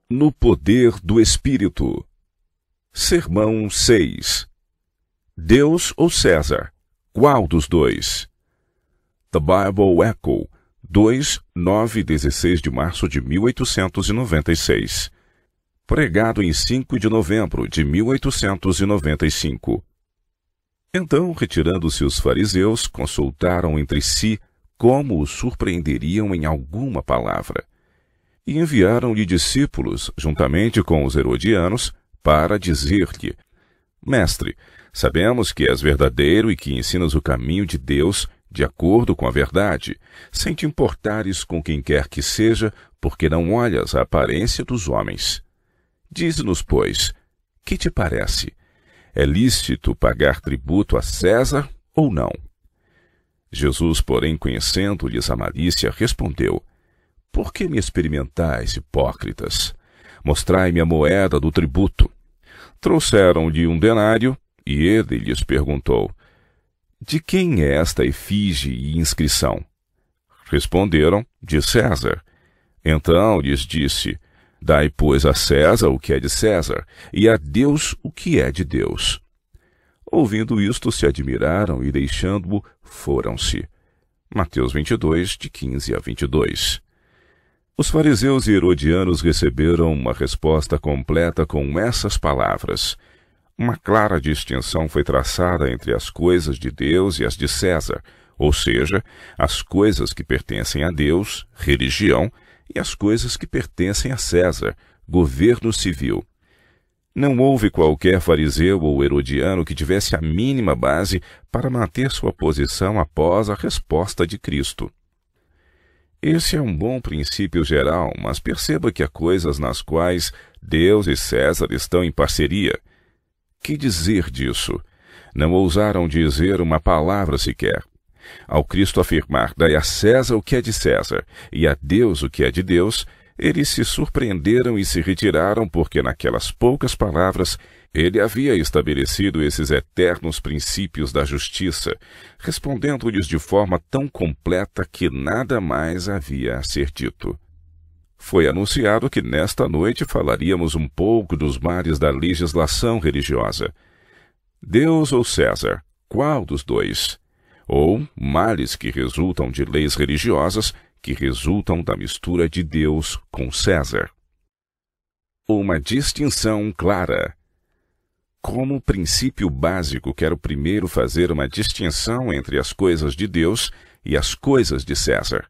No poder do Espírito. Sermão 6. Deus ou César? Qual dos dois? The Bible Echo, 2, 9 e 16 de março de 1896. Pregado em 5 de novembro de 1895. Então, retirando-se os fariseus, consultaram entre si como o surpreenderiam em alguma palavra. E enviaram-lhe discípulos, juntamente com os herodianos, para dizer-lhe: Mestre, sabemos que és verdadeiro e que ensinas o caminho de Deus de acordo com a verdade, sem te importares com quem quer que seja, porque não olhas a aparência dos homens. Dize-nos, pois, que te parece? É lícito pagar tributo a César ou não? Jesus, porém, conhecendo-lhes a malícia, respondeu: Por que me experimentais, hipócritas? Mostrai-me a moeda do tributo. Trouxeram-lhe um denário, e ele lhes perguntou: De quem é esta efígie e inscrição? Responderam: De César. Então lhes disse: Dai, pois, a César o que é de César, e a Deus o que é de Deus. Ouvindo isto, se admiraram e, deixando-o, foram-se. Mateus 22, de 15 a 22. Os fariseus e herodianos receberam uma resposta completa com essas palavras. Uma clara distinção foi traçada entre as coisas de Deus e as de César, ou seja, as coisas que pertencem a Deus, religião, e as coisas que pertencem a César, governo civil. Não houve qualquer fariseu ou herodiano que tivesse a mínima base para manter sua posição após a resposta de Cristo. Esse é um bom princípio geral, mas perceba que há coisas nas quais Deus e César estão em parceria. Que dizer disso? Não ousaram dizer uma palavra sequer. Ao Cristo afirmar: Dai a César o que é de César, e a Deus o que é de Deus, eles se surpreenderam e se retiraram, porque naquelas poucas palavras ele havia estabelecido esses eternos princípios da justiça, respondendo-lhes de forma tão completa que nada mais havia a ser dito. Foi anunciado que nesta noite falaríamos um pouco dos males da legislação religiosa. Deus ou César? Qual dos dois? Ou males que resultam de leis religiosas que resultam da mistura de Deus com César. Uma distinção clara. Como princípio básico, quero primeiro fazer uma distinção entre as coisas de Deus e as coisas de César.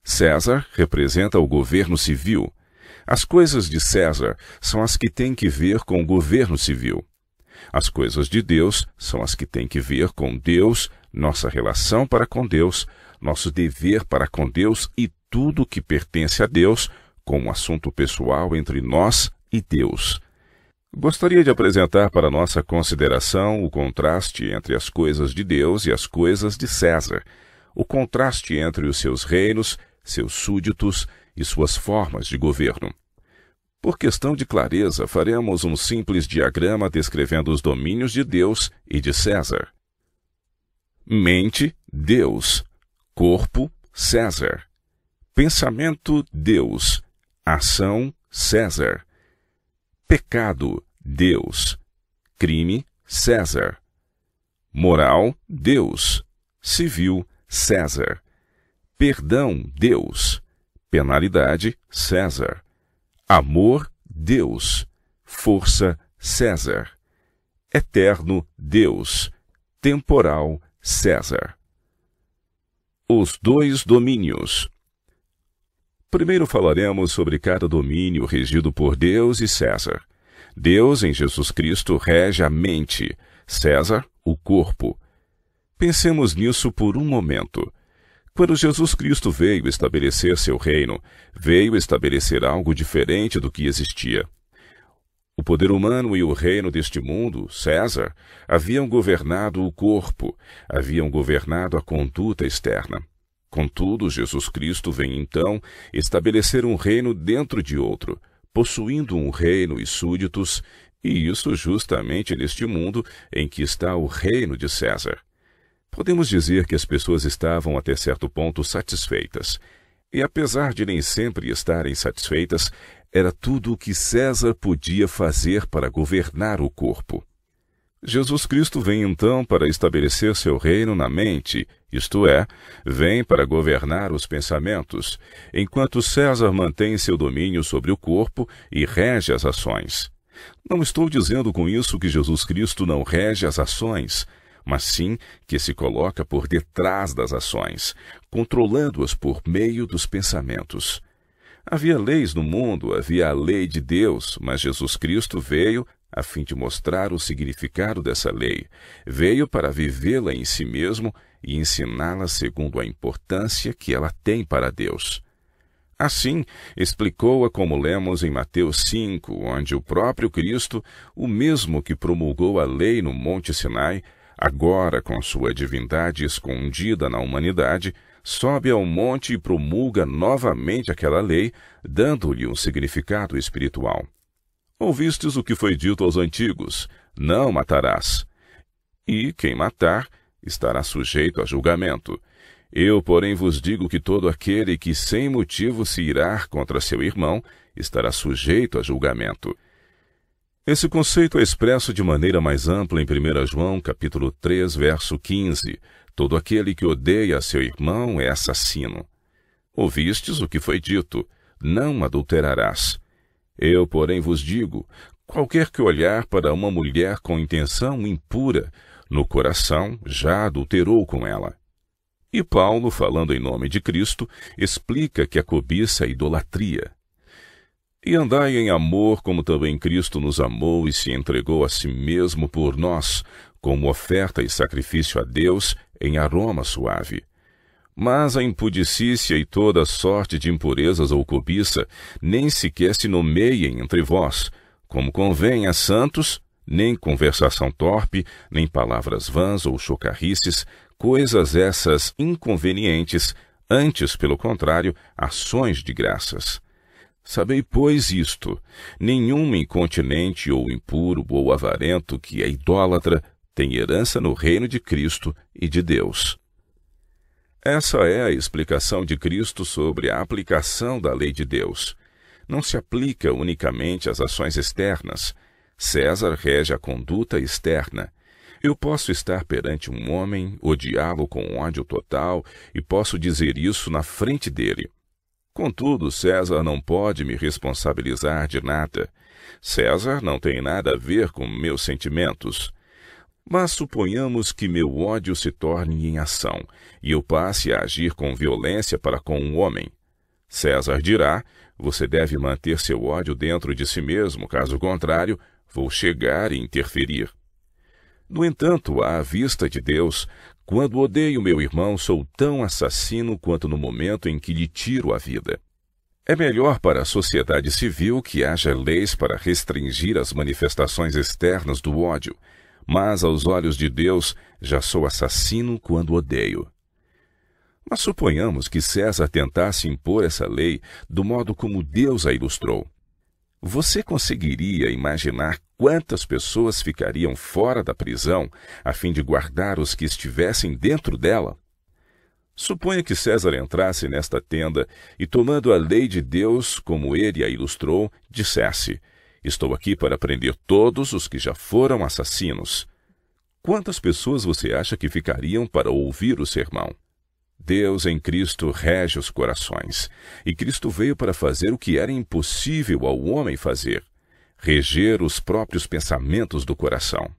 César representa o governo civil. As coisas de César são as que têm que ver com o governo civil. As coisas de Deus são as que têm que ver com Deus, nossa relação para com Deus, nosso dever para com Deus e tudo que pertence a Deus, como um assunto pessoal entre nós e Deus. Gostaria de apresentar para nossa consideração o contraste entre as coisas de Deus e as coisas de César, o contraste entre os seus reinos, seus súditos e suas formas de governo. Por questão de clareza, faremos um simples diagrama descrevendo os domínios de Deus e de César. Mente, Deus. Corpo, César. Pensamento, Deus. Ação, César. Pecado, Deus. Crime, César. Moral, Deus. Civil, César. Perdão, Deus. Penalidade, César. Amor, Deus. Força, César. Eterno, Deus. Temporal, César. Os dois domínios. Primeiro falaremos sobre cada domínio regido por Deus e César. Deus, em Jesus Cristo, rege a mente, César, o corpo. Pensemos nisso por um momento. Quando Jesus Cristo veio estabelecer seu reino, veio estabelecer algo diferente do que existia. O poder humano e o reino deste mundo, César, haviam governado o corpo, haviam governado a conduta externa. Contudo, Jesus Cristo vem então estabelecer um reino dentro de outro, possuindo um reino e súditos, e isso justamente neste mundo em que está o reino de César. Podemos dizer que as pessoas estavam até certo ponto satisfeitas. E apesar de nem sempre estarem satisfeitas, era tudo o que César podia fazer para governar o corpo. Jesus Cristo vem então para estabelecer seu reino na mente, isto é, vem para governar os pensamentos, enquanto César mantém seu domínio sobre o corpo e rege as ações. Não estou dizendo com isso que Jesus Cristo não rege as ações, mas sim que se coloca por detrás das ações, controlando-as por meio dos pensamentos. Havia leis no mundo, havia a lei de Deus, mas Jesus Cristo veio a fim de mostrar o significado dessa lei. Veio para vivê-la em si mesmo e ensiná-la segundo a importância que ela tem para Deus. Assim, explicou-a como lemos em Mateus 5, onde o próprio Cristo, o mesmo que promulgou a lei no Monte Sinai, agora com sua divindade escondida na humanidade, sobe ao monte e promulga novamente aquela lei, dando-lhe um significado espiritual. Ouvistes o que foi dito aos antigos: não matarás. E quem matar estará sujeito a julgamento. Eu, porém, vos digo que todo aquele que sem motivo se irar contra seu irmão estará sujeito a julgamento. Esse conceito é expresso de maneira mais ampla em 1 João, capítulo 3, verso 15. Todo aquele que odeia seu irmão é assassino. Ouvistes o que foi dito: não adulterarás. Eu, porém, vos digo, qualquer que olhar para uma mulher com intenção impura, no coração já adulterou com ela. E Paulo, falando em nome de Cristo, explica que a cobiça é idolatria. E andai em amor, como também Cristo nos amou e se entregou a si mesmo por nós, como oferta e sacrifício a Deus em aroma suave. Mas a impudicícia e toda sorte de impurezas ou cobiça nem sequer se nomeiem entre vós, como convém a santos, nem conversação torpe, nem palavras vãs ou chocarrices, coisas essas inconvenientes, antes, pelo contrário, ações de graças. Sabei, pois, isto: nenhum incontinente ou impuro ou avarento que é idólatra tem herança no reino de Cristo e de Deus. Essa é a explicação de Cristo sobre a aplicação da lei de Deus. Não se aplica unicamente às ações externas. César rege a conduta externa. Eu posso estar perante um homem, odiá-lo com ódio total, e posso dizer isso na frente dele. Contudo, César não pode me responsabilizar de nada. César não tem nada a ver com meus sentimentos. Mas suponhamos que meu ódio se torne em ação, e eu passe a agir com violência para com um homem. César dirá: você deve manter seu ódio dentro de si mesmo, caso contrário, vou chegar e interferir. No entanto, à vista de Deus, quando odeio meu irmão, sou tão assassino quanto no momento em que lhe tiro a vida. É melhor para a sociedade civil que haja leis para restringir as manifestações externas do ódio, mas aos olhos de Deus já sou assassino quando odeio. Mas suponhamos que César tentasse impor essa lei do modo como Deus a ilustrou. Você conseguiria imaginar quantas pessoas ficariam fora da prisão a fim de guardar os que estivessem dentro dela? Suponha que César entrasse nesta tenda e, tomando a lei de Deus como ele a ilustrou, dissesse: estou aqui para prender todos os que já foram assassinos. Quantas pessoas você acha que ficariam para ouvir o sermão? Deus em Cristo rege os corações, e Cristo veio para fazer o que era impossível ao homem fazer: reger os próprios pensamentos do coração.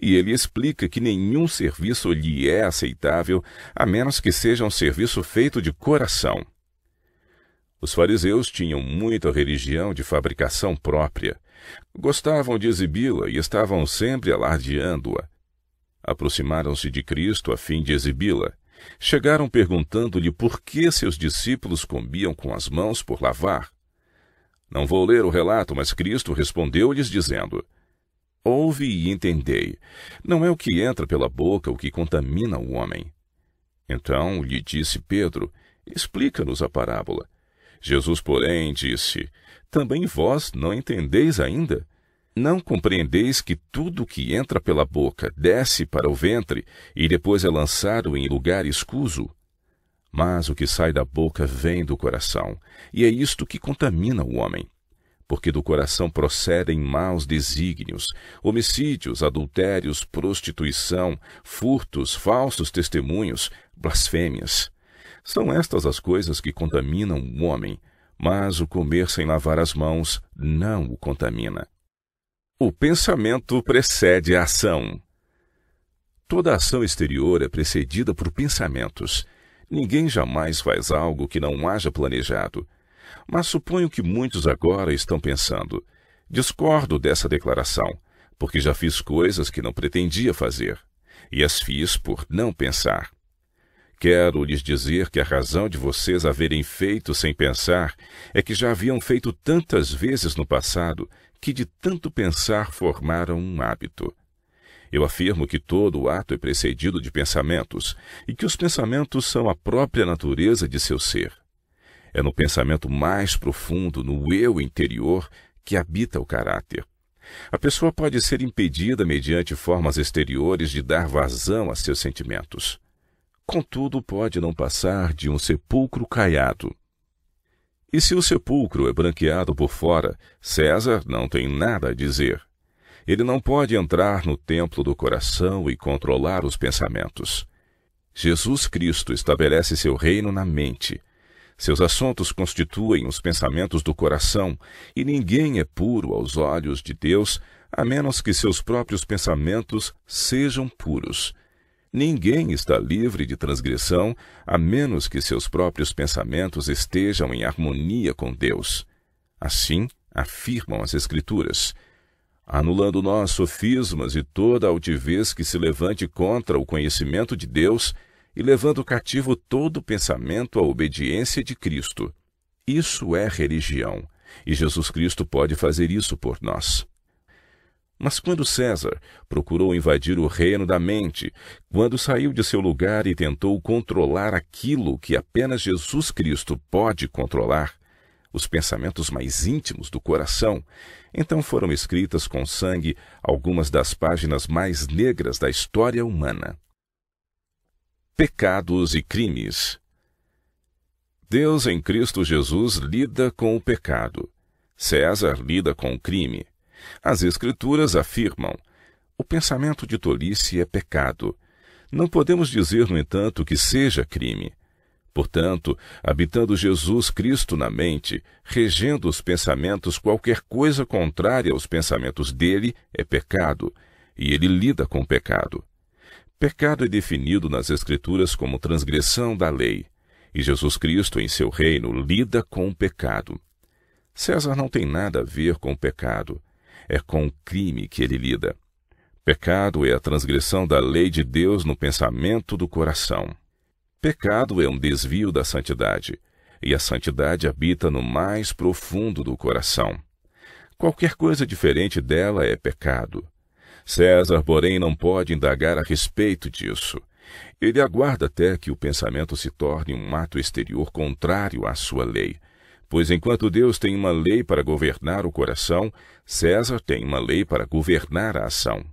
E ele explica que nenhum serviço lhe é aceitável, a menos que seja um serviço feito de coração. Os fariseus tinham muita religião de fabricação própria. Gostavam de exibi-la e estavam sempre alardeando-a. Aproximaram-se de Cristo a fim de exibi-la. Chegaram perguntando-lhe por que seus discípulos comiam com as mãos por lavar. Não vou ler o relato, mas Cristo respondeu-lhes dizendo: ouve e entendei. Não é o que entra pela boca o que contamina o homem. Então lhe disse Pedro: explica-nos a parábola. Jesus, porém, disse: também vós não entendeis ainda? Não compreendeis que tudo que entra pela boca desce para o ventre e depois é lançado em lugar escuso? Mas o que sai da boca vem do coração, e é isto que contamina o homem. Porque do coração procedem maus desígnios, homicídios, adultérios, prostituição, furtos, falsos testemunhos, blasfêmias. São estas as coisas que contaminam o homem, mas o comer sem lavar as mãos não o contamina. O pensamento precede a ação. Toda ação exterior é precedida por pensamentos. Ninguém jamais faz algo que não haja planejado. Mas suponho que muitos agora estão pensando: discordo dessa declaração, porque já fiz coisas que não pretendia fazer, e as fiz por não pensar. Quero lhes dizer que a razão de vocês haverem feito sem pensar é que já haviam feito tantas vezes no passado que de tanto pensar formaram um hábito. Eu afirmo que todo ato é precedido de pensamentos e que os pensamentos são a própria natureza de seu ser. É no pensamento mais profundo, no eu interior, que habita o caráter. A pessoa pode ser impedida mediante formas exteriores de dar vazão a seus sentimentos. Contudo, pode não passar de um sepulcro caiado. E se o sepulcro é branqueado por fora, César não tem nada a dizer. Ele não pode entrar no templo do coração e controlar os pensamentos. Jesus Cristo estabelece seu reino na mente. Seus assuntos constituem os pensamentos do coração, e ninguém é puro aos olhos de Deus, a menos que seus próprios pensamentos sejam puros. Ninguém está livre de transgressão, a menos que seus próprios pensamentos estejam em harmonia com Deus. Assim afirmam as Escrituras. Anulando nós sofismas e toda altivez que se levante contra o conhecimento de Deus, e levando cativo todo pensamento à obediência de Cristo. Isso é religião, e Jesus Cristo pode fazer isso por nós. Mas quando César procurou invadir o reino da mente, quando saiu de seu lugar e tentou controlar aquilo que apenas Jesus Cristo pode controlar, os pensamentos mais íntimos do coração, então foram escritas com sangue algumas das páginas mais negras da história humana. Pecados e crimes. Deus em Cristo Jesus lida com o pecado. César lida com o crime. As Escrituras afirmam: o pensamento de tolice é pecado. Não podemos dizer, no entanto, que seja crime. Portanto, habitando Jesus Cristo na mente, regendo os pensamentos, qualquer coisa contrária aos pensamentos dele é pecado, e ele lida com o pecado. Pecado é definido nas Escrituras como transgressão da lei, e Jesus Cristo, em seu reino, lida com o pecado. César não tem nada a ver com o pecado. É com o crime que ele lida. Pecado é a transgressão da lei de Deus no pensamento do coração. Pecado é um desvio da santidade, e a santidade habita no mais profundo do coração. Qualquer coisa diferente dela é pecado. César, porém, não pode indagar a respeito disso. Ele aguarda até que o pensamento se torne um ato exterior contrário à sua lei. Pois enquanto Deus tem uma lei para governar o coração, César tem uma lei para governar a ação.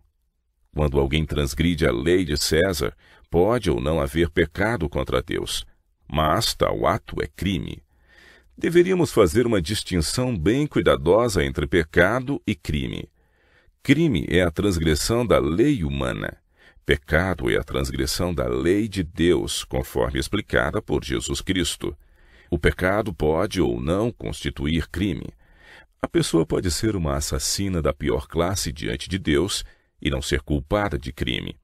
Quando alguém transgride a lei de César, pode ou não haver pecado contra Deus, mas tal ato é crime. Deveríamos fazer uma distinção bem cuidadosa entre pecado e crime. Crime é a transgressão da lei humana. Pecado é a transgressão da lei de Deus, conforme explicada por Jesus Cristo. O pecado pode ou não constituir crime. A pessoa pode ser uma assassina da pior classe diante de Deus e não ser culpada de crime.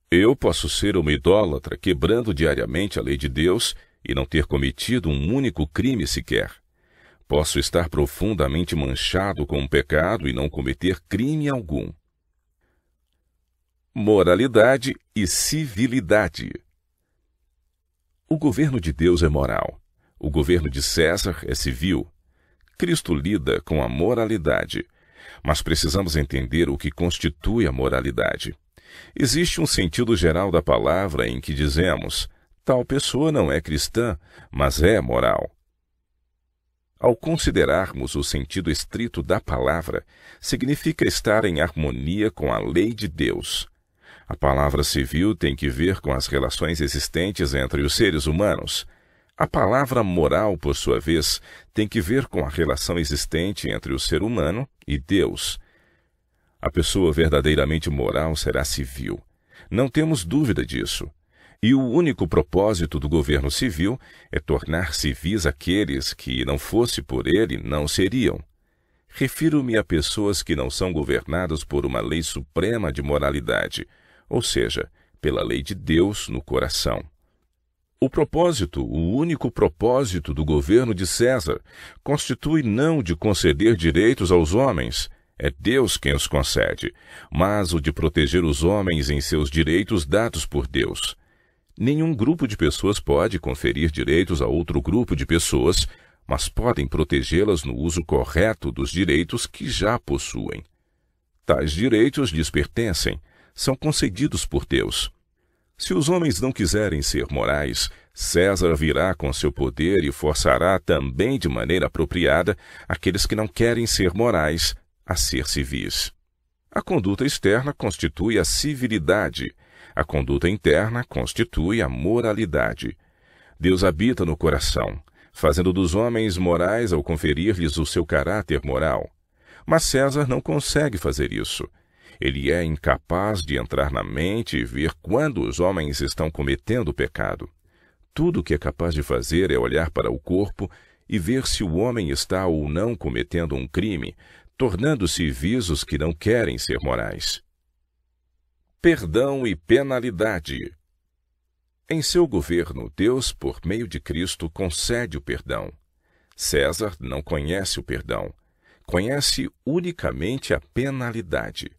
Eu posso ser uma idólatra quebrando diariamente a lei de Deus e não ter cometido um único crime sequer. Posso estar profundamente manchado com um pecado e não cometer crime algum. Moralidade e civilidade. O governo de Deus é moral. O governo de César é civil. Cristo lida com a moralidade. Mas precisamos entender o que constitui a moralidade. Existe um sentido geral da palavra em que dizemos: tal pessoa não é cristã, mas é moral. Ao considerarmos o sentido estrito da palavra, significa estar em harmonia com a lei de Deus. A palavra civil tem que ver com as relações existentes entre os seres humanos. A palavra moral, por sua vez, tem que ver com a relação existente entre o ser humano e Deus. A pessoa verdadeiramente moral será civil. Não temos dúvida disso. E o único propósito do governo civil é tornar civis aqueles que, não fosse por ele, não seriam. Refiro-me a pessoas que não são governadas por uma lei suprema de moralidade, ou seja, pela lei de Deus no coração. O único propósito do governo de César constitui não o de conceder direitos aos homens, é Deus quem os concede, mas o de proteger os homens em seus direitos dados por Deus. Nenhum grupo de pessoas pode conferir direitos a outro grupo de pessoas, mas podem protegê-las no uso correto dos direitos que já possuem. Tais direitos lhes pertencem, são concedidos por Deus. Se os homens não quiserem ser morais, César virá com seu poder e forçará também de maneira apropriada aqueles que não querem ser morais a ser civis. A conduta externa constitui a civilidade. A conduta interna constitui a moralidade. Deus habita no coração, fazendo dos homens morais ao conferir-lhes o seu caráter moral. Mas César não consegue fazer isso. Ele é incapaz de entrar na mente e ver quando os homens estão cometendo o pecado. Tudo o que é capaz de fazer é olhar para o corpo e ver se o homem está ou não cometendo um crime, tornando-se visos que não querem ser morais. Perdão e penalidade. Em seu governo, Deus, por meio de Cristo, concede o perdão. César não conhece o perdão. Conhece unicamente a penalidade.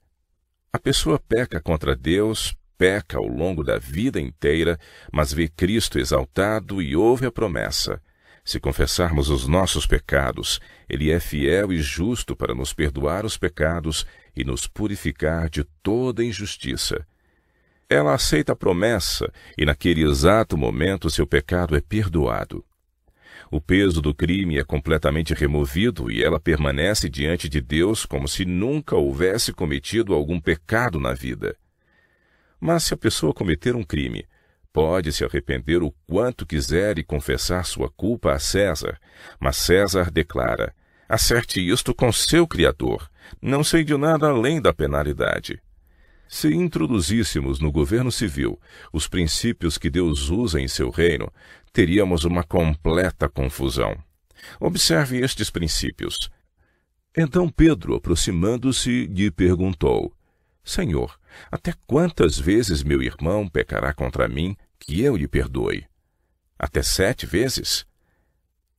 A pessoa peca contra Deus, peca ao longo da vida inteira, mas vê Cristo exaltado e ouve a promessa. Se confessarmos os nossos pecados, Ele é fiel e justo para nos perdoar os pecados e nos purificar de toda injustiça. Ela aceita a promessa e naquele exato momento seu pecado é perdoado. O peso do crime é completamente removido e ela permanece diante de Deus como se nunca houvesse cometido algum pecado na vida. Mas se a pessoa cometer um crime, pode se arrepender o quanto quiser e confessar sua culpa a César, mas César declara: acerte isto com seu Criador, não sei de nada além da penalidade. Se introduzíssemos no governo civil os princípios que Deus usa em seu reino, teríamos uma completa confusão. Observe estes princípios. Então Pedro, aproximando-se, lhe perguntou: Senhor, até quantas vezes meu irmão pecará contra mim, que eu lhe perdoe? Até 7 vezes?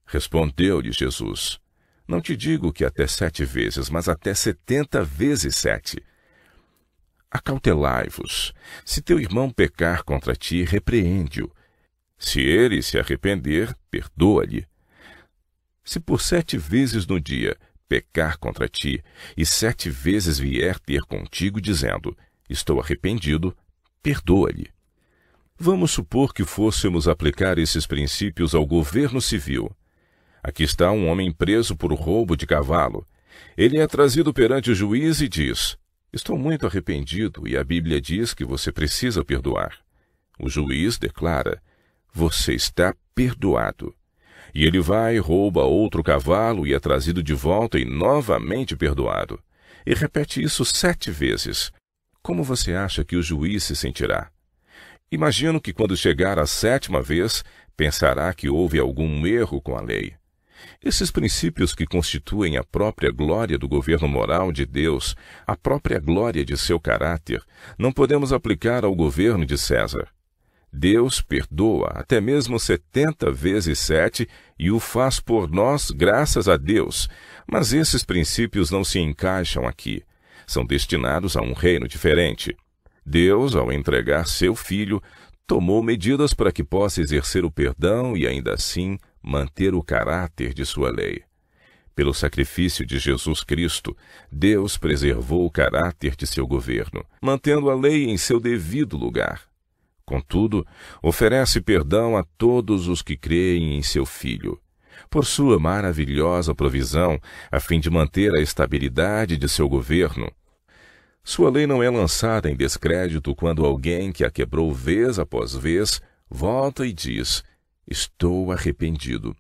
Respondeu-lhe Jesus: Não te digo que até 7 vezes, mas até 70 vezes 7. Acautelai-vos. Se teu irmão pecar contra ti, repreende-o. Se ele se arrepender, perdoa-lhe. Se por 7 vezes no dia pecar contra ti, e 7 vezes vier ter contigo, dizendo: estou arrependido, perdoa-lhe. Vamos supor que fôssemos aplicar esses princípios ao governo civil. Aqui está um homem preso por roubo de cavalo. Ele é trazido perante o juiz e diz: estou muito arrependido e a Bíblia diz que você precisa perdoar. O juiz declara: você está perdoado. E ele vai, rouba outro cavalo e é trazido de volta e novamente perdoado. E repete isso 7 vezes. Como você acha que o juiz se sentirá? Imagino que quando chegar a 7ª vez, pensará que houve algum erro com a lei. Esses princípios que constituem a própria glória do governo moral de Deus, a própria glória de seu caráter, não podemos aplicar ao governo de César. Deus perdoa até mesmo 70 vezes 7 e o faz por nós graças a Deus, mas esses princípios não se encaixam aqui. São destinados a um reino diferente. Deus, ao entregar seu Filho, tomou medidas para que possa exercer o perdão e ainda assim manter o caráter de sua lei. Pelo sacrifício de Jesus Cristo, Deus preservou o caráter de seu governo, mantendo a lei em seu devido lugar. Contudo, oferece perdão a todos os que creem em seu Filho, por sua maravilhosa provisão, a fim de manter a estabilidade de seu governo. Sua lei não é lançada em descrédito quando alguém que a quebrou vez após vez volta e diz: estou arrependido.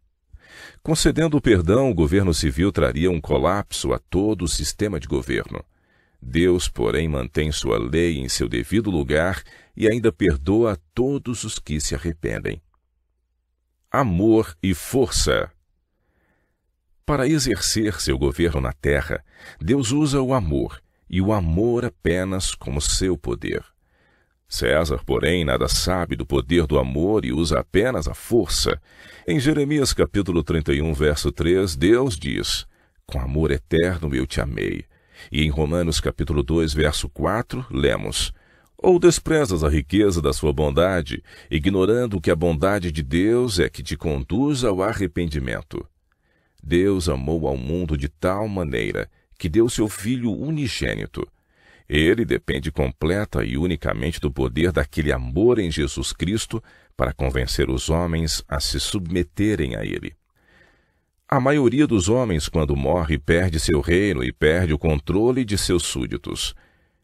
Concedendo o perdão, o governo civil traria um colapso a todo o sistema de governo. Deus, porém, mantém sua lei em seu devido lugar e ainda perdoa a todos os que se arrependem. Amor e força. Para exercer seu governo na terra, Deus usa o amor, e o amor apenas como seu poder. César, porém, nada sabe do poder do amor e usa apenas a força. Em Jeremias capítulo 31, verso 3, Deus diz: com amor eterno eu te amei. E em Romanos capítulo 2, verso 4, lemos: ou desprezas a riqueza da sua bondade, ignorando que a bondade de Deus é que te conduz ao arrependimento. Deus amou ao mundo de tal maneira que deu seu Filho unigênito. Ele depende completa e unicamente do poder daquele amor em Jesus Cristo para convencer os homens a se submeterem a Ele. A maioria dos homens, quando morre, perde seu reino e perde o controle de seus súditos.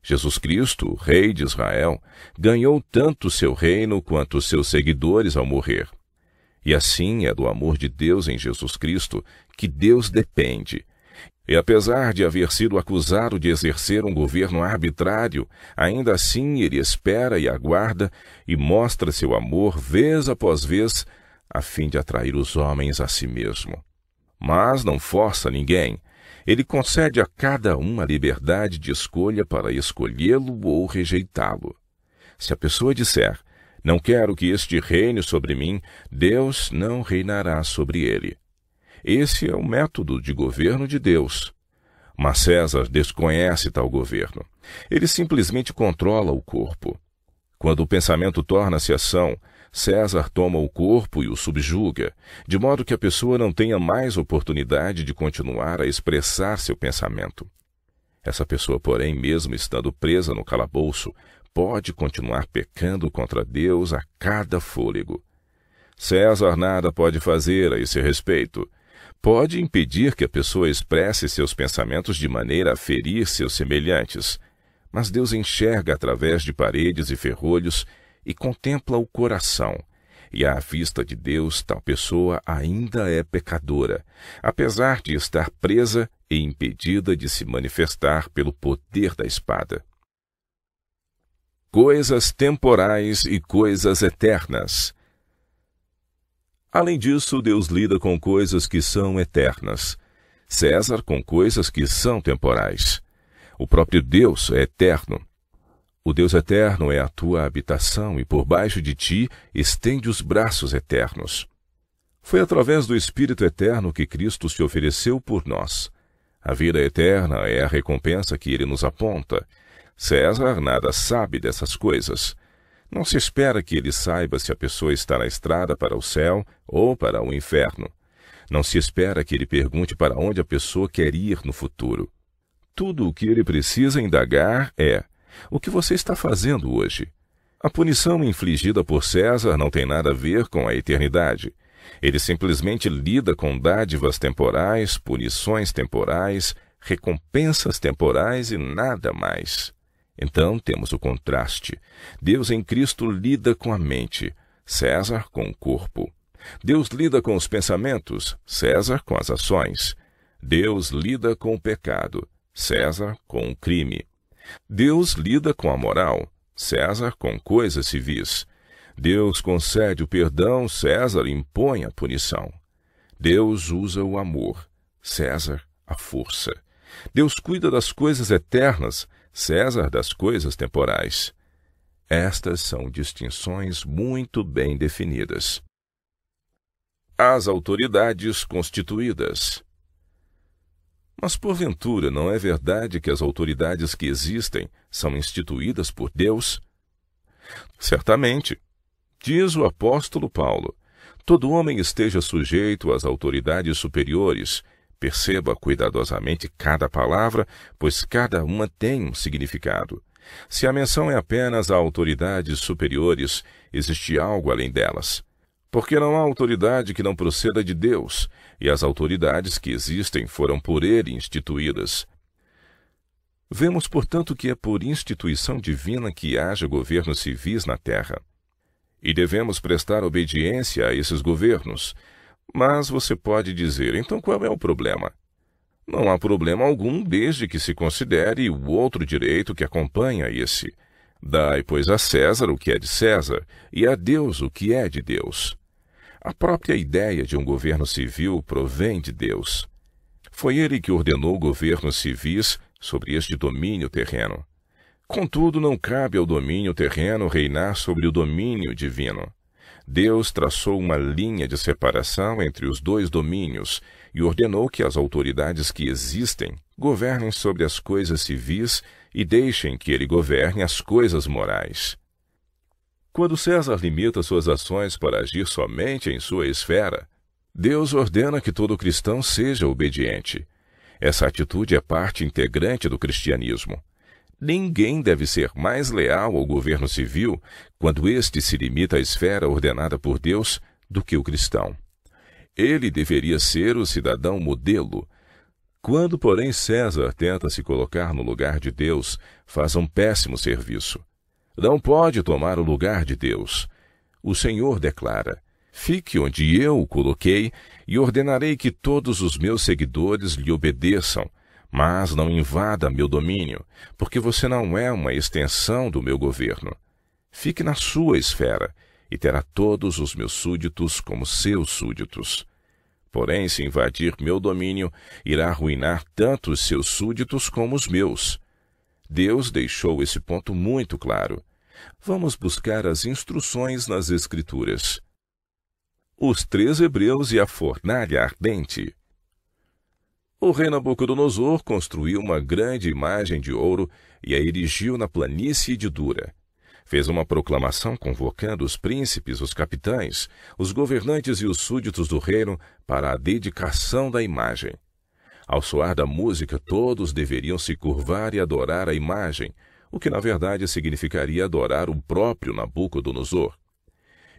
Jesus Cristo, Rei de Israel, ganhou tanto seu reino quanto seus seguidores ao morrer. E assim é do amor de Deus em Jesus Cristo que Deus depende. E apesar de haver sido acusado de exercer um governo arbitrário, ainda assim ele espera e aguarda e mostra seu amor vez após vez, a fim de atrair os homens a si mesmo. Mas não força ninguém. Ele concede a cada um a liberdade de escolha para escolhê-lo ou rejeitá-lo. Se a pessoa disser: não quero que este reine sobre mim, Deus não reinará sobre ele. Esse é o método de governo de Deus. Mas César desconhece tal governo. Ele simplesmente controla o corpo. Quando o pensamento torna-se ação, César toma o corpo e o subjuga, de modo que a pessoa não tenha mais oportunidade de continuar a expressar seu pensamento. Essa pessoa, porém, mesmo estando presa no calabouço, pode continuar pecando contra Deus a cada fôlego. César nada pode fazer a esse respeito. Pode impedir que a pessoa expresse seus pensamentos de maneira a ferir seus semelhantes, mas Deus enxerga através de paredes e ferrolhos e contempla o coração, e à vista de Deus tal pessoa ainda é pecadora, apesar de estar presa e impedida de se manifestar pelo poder da espada. Coisas temporais e coisas eternas. Além disso, Deus lida com coisas que são eternas. César com coisas que são temporais. O próprio Deus é eterno. O Deus eterno é a tua habitação e por baixo de ti estende os braços eternos. Foi através do Espírito eterno que Cristo se ofereceu por nós. A vida eterna é a recompensa que ele nos aponta. César nada sabe dessas coisas. Não se espera que ele saiba se a pessoa está na estrada para o céu ou para o inferno. Não se espera que ele pergunte para onde a pessoa quer ir no futuro. Tudo o que ele precisa indagar é: o que você está fazendo hoje? A punição infligida por César não tem nada a ver com a eternidade. Ele simplesmente lida com dádivas temporais, punições temporais, recompensas temporais e nada mais. Então temos o contraste. Deus em Cristo lida com a mente, César com o corpo. Deus lida com os pensamentos, César com as ações. Deus lida com o pecado, César com o crime. Deus lida com a moral, César com coisas civis. Deus concede o perdão, César impõe a punição. Deus usa o amor, César a força. Deus cuida das coisas eternas, César das coisas temporais. Estas são distinções muito bem definidas. As autoridades constituídas. Mas, porventura, não é verdade que as autoridades que existem são instituídas por Deus? Certamente. Diz o apóstolo Paulo: todo homem esteja sujeito às autoridades superiores. Perceba cuidadosamente cada palavra, pois cada uma tem um significado. Se a menção é apenas a autoridades superiores, existe algo além delas. Porque não há autoridade que não proceda de Deus, e as autoridades que existem foram por ele instituídas. Vemos, portanto, que é por instituição divina que haja governos civis na terra. E devemos prestar obediência a esses governos. Mas você pode dizer, então qual é o problema? Não há problema algum desde que se considere o outro direito que acompanha esse. Dai, pois, a César o que é de César, e a Deus o que é de Deus. A própria ideia de um governo civil provém de Deus. Foi ele que ordenou governos civis sobre este domínio terreno. Contudo, não cabe ao domínio terreno reinar sobre o domínio divino. Deus traçou uma linha de separação entre os dois domínios e ordenou que as autoridades que existem governem sobre as coisas civis e deixem que ele governe as coisas morais. Quando César limita suas ações para agir somente em sua esfera, Deus ordena que todo cristão seja obediente. Essa atitude é parte integrante do cristianismo. Ninguém deve ser mais leal ao governo civil quando este se limita à esfera ordenada por Deus do que o cristão. Ele deveria ser o cidadão modelo. Quando, porém, César tenta se colocar no lugar de Deus, faz um péssimo serviço. Não pode tomar o lugar de Deus. O Senhor declara: fique onde eu o coloquei e ordenarei que todos os meus seguidores lhe obedeçam, mas não invada meu domínio, porque você não é uma extensão do meu governo. Fique na sua esfera e terá todos os meus súditos como seus súditos. Porém, se invadir meu domínio, irá arruinar tanto os seus súditos como os meus. Deus deixou esse ponto muito claro. Vamos buscar as instruções nas Escrituras. Os 3 hebreus e a fornalha ardente. O rei Nabucodonosor construiu uma grande imagem de ouro e a erigiu na planície de Dura. Fez uma proclamação convocando os príncipes, os capitães, os governantes e os súditos do reino para a dedicação da imagem. Ao soar da música, todos deveriam se curvar e adorar a imagem, o que na verdade significaria adorar o próprio Nabucodonosor.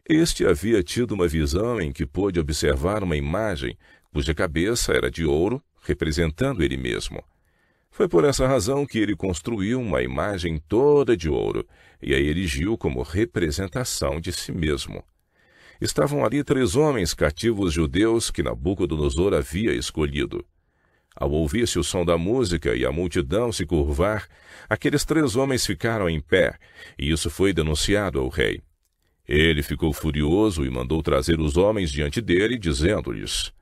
Este havia tido uma visão em que pôde observar uma imagem cuja cabeça era de ouro, representando ele mesmo. Foi por essa razão que ele construiu uma imagem toda de ouro e a erigiu como representação de si mesmo. Estavam ali 3 homens cativos judeus que Nabucodonosor havia escolhido. Ao ouvir-se o som da música e a multidão se curvar, aqueles 3 homens ficaram em pé, e isso foi denunciado ao rei. Ele ficou furioso e mandou trazer os homens diante dele, dizendo-lhes: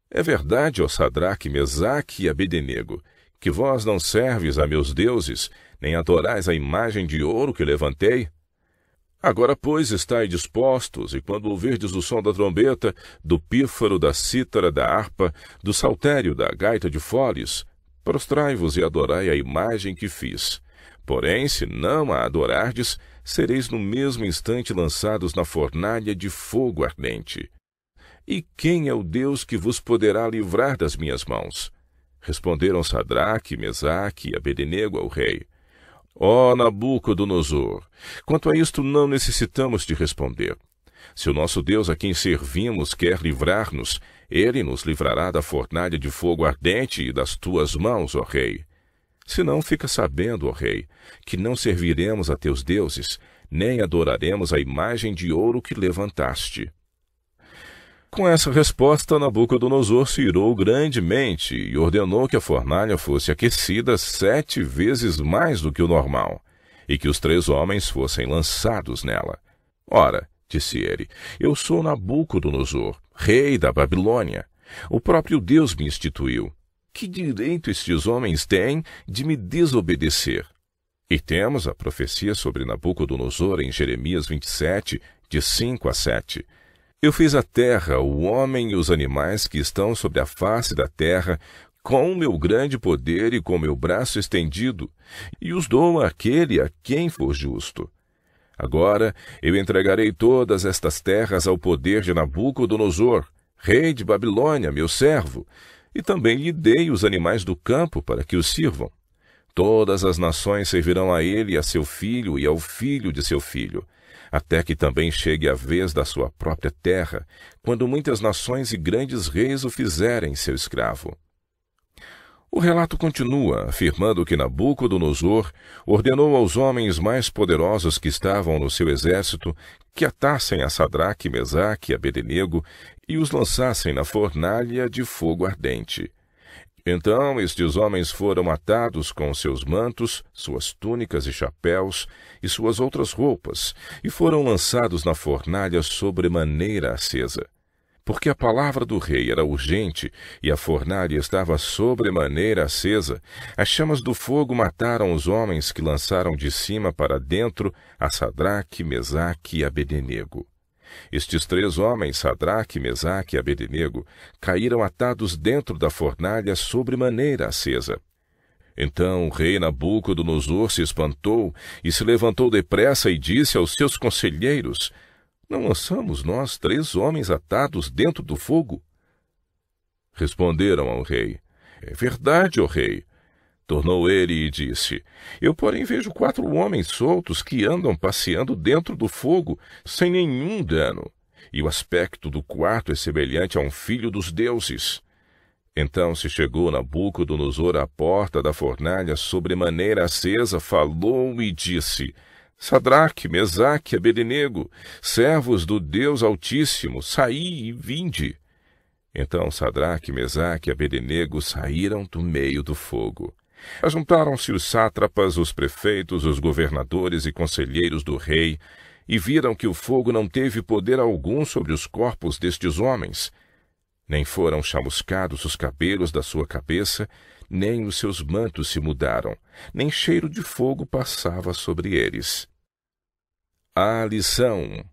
é verdade, ó Sadraque, Mesaque e Abednego, que vós não serves a meus deuses, nem adorais a imagem de ouro que levantei? Agora, pois, estai dispostos, e quando ouvirdes o som da trombeta, do pífaro, da cítara, da harpa, do saltério, da gaita de foles, prostrai-vos e adorai a imagem que fiz. Porém, se não a adorardes, sereis no mesmo instante lançados na fornalha de fogo ardente. E quem é o Deus que vos poderá livrar das minhas mãos? Responderam Sadraque, Mesaque e Abednego ao rei: ó Nabucodonosor, quanto a isto não necessitamos de responder. Se o nosso Deus a quem servimos quer livrar-nos, ele nos livrará da fornalha de fogo ardente e das tuas mãos, ó rei. Se não, fica sabendo, ó rei, que não serviremos a teus deuses, nem adoraremos a imagem de ouro que levantaste. Com essa resposta, Nabucodonosor se irou grandemente e ordenou que a fornalha fosse aquecida 7 vezes mais do que o normal, e que os 3 homens fossem lançados nela. Ora, disse ele, eu sou Nabucodonosor, rei da Babilônia. O próprio Deus me instituiu. Que direito estes homens têm de me desobedecer? E temos a profecia sobre Nabucodonosor em Jeremias 27, de 5 a 7. Eu fiz a terra, o homem e os animais que estão sobre a face da terra, com o meu grande poder e com meu braço estendido, e os dou àquele a quem for justo. Agora eu entregarei todas estas terras ao poder de Nabucodonosor, rei de Babilônia, meu servo, e também lhe dei os animais do campo para que os sirvam. Todas as nações servirão a ele e a seu filho e ao filho de seu filho, até que também chegue a vez da sua própria terra, quando muitas nações e grandes reis o fizerem seu escravo. O relato continua, afirmando que Nabucodonosor ordenou aos homens mais poderosos que estavam no seu exército que atassem a Sadraque, Mesaque e Abednego e os lançassem na fornalha de fogo ardente. Então estes homens foram atados com seus mantos, suas túnicas e chapéus e suas outras roupas, e foram lançados na fornalha sobremaneira acesa. Porque a palavra do rei era urgente e a fornalha estava sobremaneira acesa, as chamas do fogo mataram os homens que lançaram de cima para dentro a Sadraque, Mesaque e Abednego. Estes 3 homens, Sadraque, Mesaque e Abednego, caíram atados dentro da fornalha sobremaneira acesa. Então o rei Nabucodonosor se espantou e se levantou depressa e disse aos seus conselheiros: Não lançamos nós 3 homens atados dentro do fogo? Responderam ao rei: É verdade, ó rei. Tornou ele e disse: Eu, porém, vejo 4 homens soltos que andam passeando dentro do fogo, sem nenhum dano, e o aspecto do quarto é semelhante a um filho dos deuses. Então se chegou Nabucodonosor à porta da fornalha sobremaneira acesa, falou e disse: Sadraque, Mesaque e Abednego, servos do Deus Altíssimo, saí e vinde. Então Sadraque, Mesaque e Abednego saíram do meio do fogo. Ajuntaram-se os sátrapas, os prefeitos, os governadores e conselheiros do rei, e viram que o fogo não teve poder algum sobre os corpos destes homens. Nem foram chamuscados os cabelos da sua cabeça, nem os seus mantos se mudaram, nem cheiro de fogo passava sobre eles. A lição.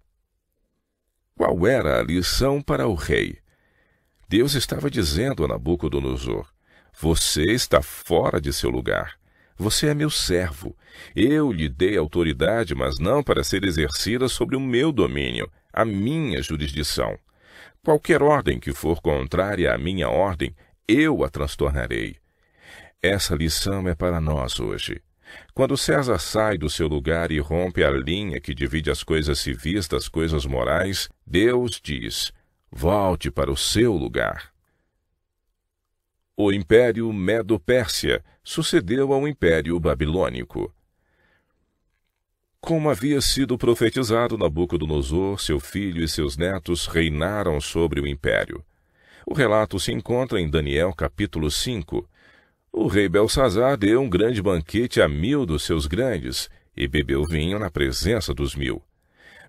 Qual era a lição para o rei? Deus estava dizendo a Nabucodonosor: Você está fora de seu lugar. Você é meu servo. Eu lhe dei autoridade, mas não para ser exercida sobre o meu domínio, a minha jurisdição. Qualquer ordem que for contrária à minha ordem, eu a transtornarei. Essa lição é para nós hoje. Quando César sai do seu lugar e rompe a linha que divide as coisas civis das coisas morais, Deus diz: Volte para o seu lugar. O Império Medo-Pérsia sucedeu ao Império Babilônico. Como havia sido profetizado, Nabucodonosor, seu filho e seus netos reinaram sobre o império. O relato se encontra em Daniel capítulo 5. O rei Belsazar deu um grande banquete a 1000 dos seus grandes, e bebeu vinho na presença dos 1000.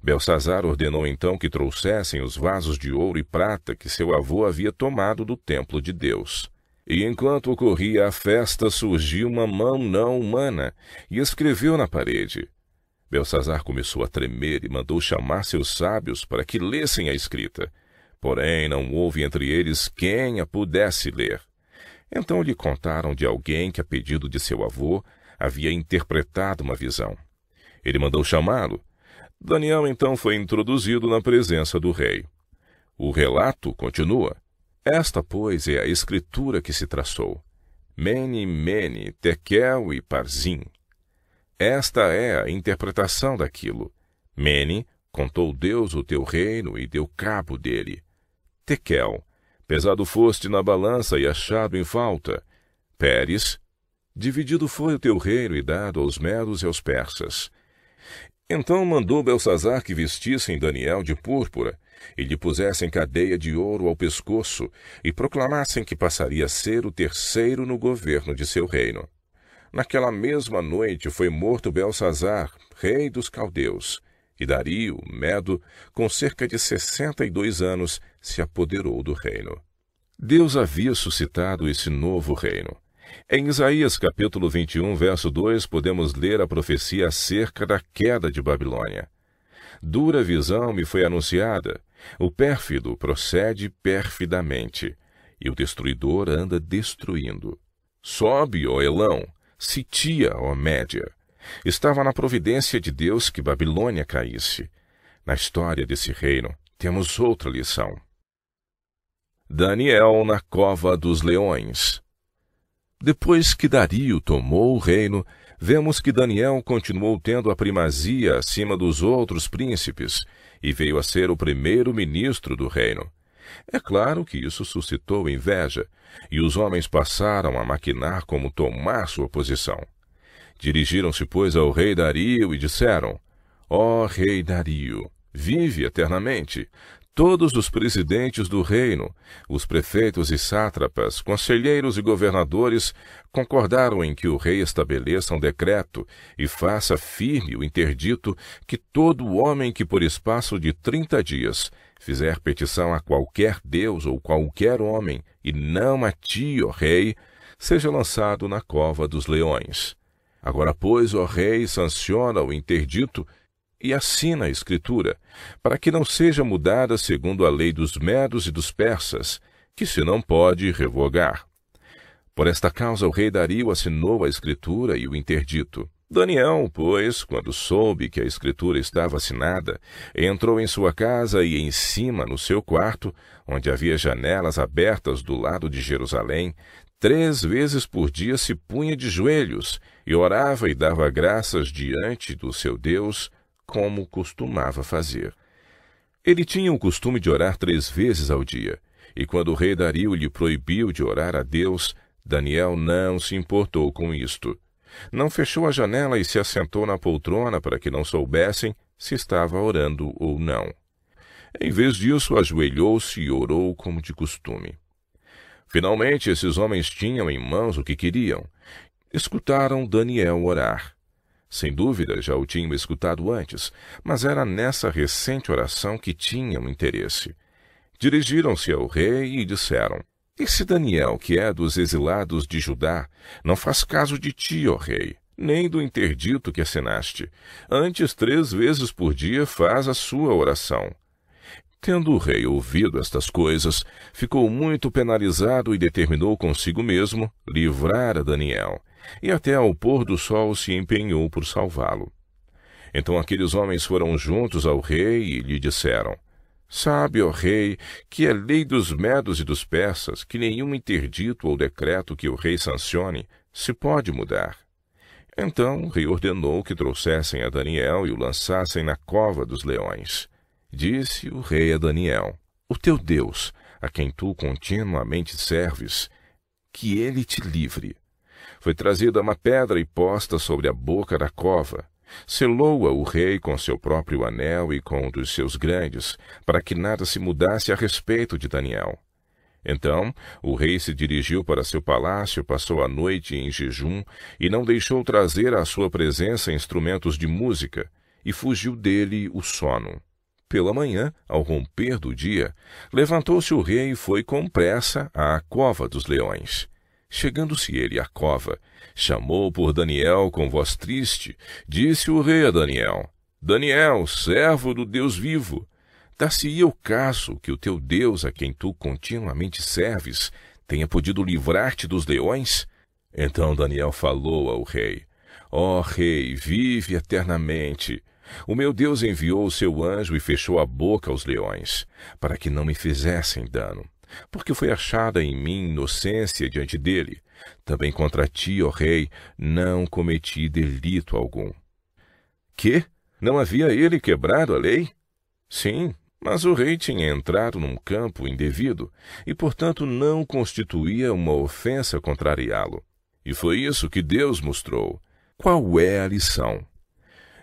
Belsazar ordenou então que trouxessem os vasos de ouro e prata que seu avô havia tomado do templo de Deus. E enquanto ocorria a festa, surgiu uma mão não humana e escreveu na parede. Belsazar começou a tremer e mandou chamar seus sábios para que lessem a escrita. Porém, não houve entre eles quem a pudesse ler. Então lhe contaram de alguém que, a pedido de seu avô, havia interpretado uma visão. Ele mandou chamá-lo. Daniel então foi introduzido na presença do rei. O relato continua. Esta, pois, é a escritura que se traçou. Mene, Mene, Tekel e Parzim. Esta é a interpretação daquilo. Mene, contou Deus o teu reino e deu cabo dele. Tekel, pesado foste na balança e achado em falta. Pérez, dividido foi o teu reino e dado aos medos e aos persas. Então mandou Belsazar que vestissem Daniel de púrpura, e lhe pusessem cadeia de ouro ao pescoço, e proclamassem que passaria a ser o 3º no governo de seu reino. Naquela mesma noite foi morto Belsazar, rei dos caldeus, e Dario, Medo, com cerca de 62 anos, se apoderou do reino. Deus havia suscitado esse novo reino. Em Isaías capítulo 21, verso 2, podemos ler a profecia acerca da queda de Babilônia. Dura visão me foi anunciada. O pérfido procede perfidamente, e o destruidor anda destruindo. Sobe, ó Elão, sitia, ó Média. Estava na providência de Deus que Babilônia caísse. Na história desse reino, temos outra lição. Daniel na cova dos leões. Depois que Dario tomou o reino, vemos que Daniel continuou tendo a primazia acima dos outros príncipes e veio a ser o primeiro-ministro do reino. É claro que isso suscitou inveja, e os homens passaram a maquinar como tomar sua posição. Dirigiram-se, pois, ao rei Dario e disseram: Ó rei Dario, vive eternamente. Todos os presidentes do reino, os prefeitos e sátrapas, conselheiros e governadores concordaram em que o rei estabeleça um decreto e faça firme o interdito que todo homem que por espaço de 30 dias fizer petição a qualquer deus ou qualquer homem, e não a ti, ó rei, seja lançado na cova dos leões. Agora, pois, ó rei, sanciona o interdito e assina a escritura, para que não seja mudada segundo a lei dos medos e dos persas, que se não pode revogar. Por esta causa o rei Dario assinou a escritura e o interdito. Daniel, pois, quando soube que a escritura estava assinada, entrou em sua casa e em cima, no seu quarto, onde havia janelas abertas do lado de Jerusalém, 3 vezes por dia se punha de joelhos e orava e dava graças diante do seu Deus, como costumava fazer. Ele tinha o costume de orar 3 vezes ao dia, e quando o rei Dario lhe proibiu de orar a Deus, Daniel não se importou com isto. Não fechou a janela e se assentou na poltrona para que não soubessem se estava orando ou não. Em vez disso, ajoelhou-se e orou como de costume. Finalmente, esses homens tinham em mãos o que queriam. Escutaram Daniel orar. Sem dúvida, já o tinham escutado antes, mas era nessa recente oração que tinham interesse. Dirigiram-se ao rei e disseram: Esse Daniel, que é dos exilados de Judá, não faz caso de ti, ó rei, nem do interdito que assinaste. Antes, 3 vezes por dia faz a sua oração. Tendo o rei ouvido estas coisas, ficou muito penalizado e determinou consigo mesmo livrar a Daniel, e até ao pôr do sol se empenhou por salvá-lo. Então aqueles homens foram juntos ao rei e lhe disseram: Sabe, ó rei, que é lei dos medos e dos persas que nenhum interdito ou decreto que o rei sancione se pode mudar. Então o rei ordenou que trouxessem a Daniel e o lançassem na cova dos leões. Disse o rei a Daniel: O teu Deus, a quem tu continuamente serves, que ele te livre. Foi trazida uma pedra e posta sobre a boca da cova. Selou-a o rei com seu próprio anel e com um dos seus grandes, para que nada se mudasse a respeito de Daniel. Então o rei se dirigiu para seu palácio, passou a noite em jejum e não deixou trazer à sua presença instrumentos de música, e fugiu dele o sono. Pela manhã, ao romper do dia, levantou-se o rei e foi com pressa à cova dos leões. Chegando-se ele à cova, chamou por Daniel com voz triste. Disse o rei a Daniel: Daniel, servo do Deus vivo, dar-se-ia o caso que o teu Deus, a quem tu continuamente serves, tenha podido livrar-te dos leões? Então Daniel falou ao rei: Ó rei, vive eternamente. O meu Deus enviou o seu anjo e fechou a boca aos leões, para que não me fizessem dano, porque foi achada em mim inocência diante dele. Também contra ti, ó rei, não cometi delito algum. Que? Não havia ele quebrado a lei? Sim, mas o rei tinha entrado num campo indevido e, portanto, não constituía uma ofensa contrariá-lo. E foi isso que Deus mostrou. Qual é a lição?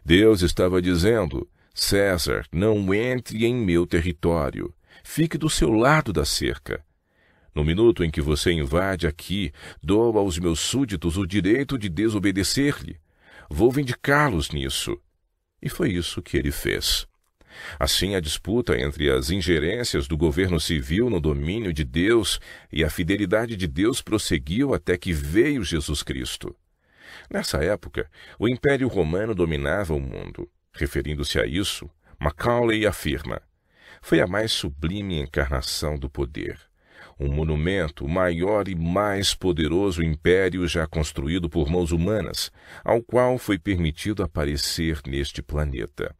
Deus estava dizendo: César, não entre em meu território. Fique do seu lado da cerca. No minuto em que você invade aqui, dou aos meus súditos o direito de desobedecer-lhe. Vou vindicá-los nisso. E foi isso que ele fez. Assim, a disputa entre as ingerências do governo civil no domínio de Deus e a fidelidade de Deus prosseguiu até que veio Jesus Cristo. Nessa época, o Império Romano dominava o mundo. Referindo-se a isso, Macaulay afirma: foi a mais sublime encarnação do poder. Um monumento, o maior e mais poderoso império já construído por mãos humanas, ao qual foi permitido aparecer neste planeta.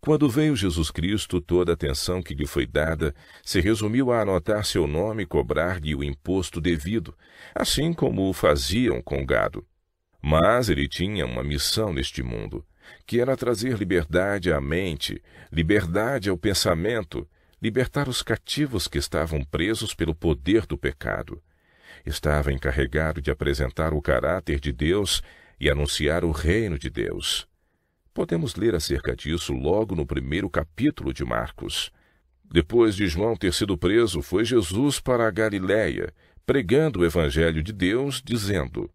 Quando veio Jesus Cristo, toda a atenção que lhe foi dada se resumiu a anotar seu nome e cobrar-lhe o imposto devido, assim como o faziam com o gado. Mas ele tinha uma missão neste mundo, que era trazer liberdade à mente, liberdade ao pensamento, libertar os cativos que estavam presos pelo poder do pecado. Estava encarregado de apresentar o caráter de Deus e anunciar o reino de Deus. Podemos ler acerca disso logo no primeiro capítulo de Marcos. Depois de João ter sido preso, foi Jesus para a Galiléia, pregando o evangelho de Deus, dizendo: